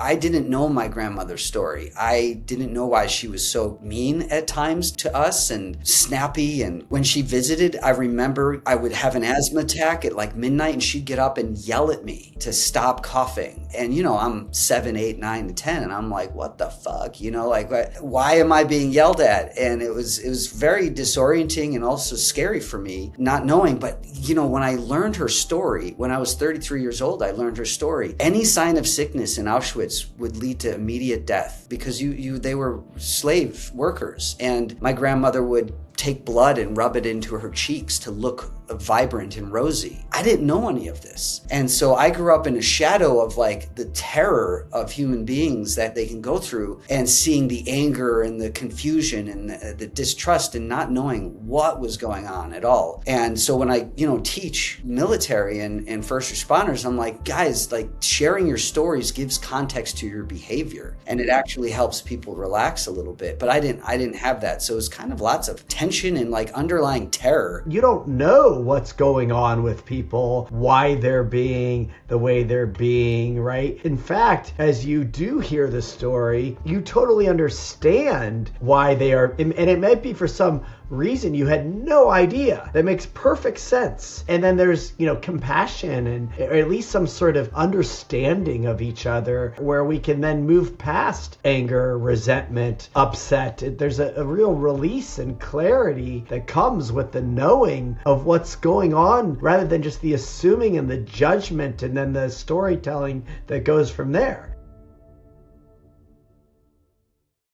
I didn't know my grandmother's story. I didn't know why she was so mean at times to us and snappy. And when she visited, I remember I would have an asthma attack at like midnight and she'd get up and yell at me to stop coughing. And, I'm 7, 8, 9, 10. And I'm like, what the fuck? Like, why am I being yelled at? And it was very disorienting and also scary for me, not knowing. But, when I learned her story, when I was 33 years old, I learned her story. Any sign of sickness in Auschwitz would lead to immediate death because they were slave workers. And my grandmother would take blood and rub it into her cheeks to look vibrant and rosy. I didn't know any of this. And so I grew up in a shadow of like the terror of human beings that they can go through, and seeing the anger and the confusion and the distrust and not knowing what was going on at all. And so when I, teach military and first responders, I'm like, guys, like sharing your stories gives context to your behavior, and it actually helps people relax a little bit. But I didn't have that. So it was kind of lots of tension and like underlying terror. You don't know what's going on with people, why they're being the way they're being, right? In fact, as you do hear the story, you totally understand why they are, and it might be for some reason you had no idea. That makes perfect sense. And then there's, compassion and or at least some sort of understanding of each other where we can then move past anger, resentment, upset. There's a real release and clarity that comes with the knowing of what's going on rather than just the assuming and the judgment and then the storytelling that goes from there.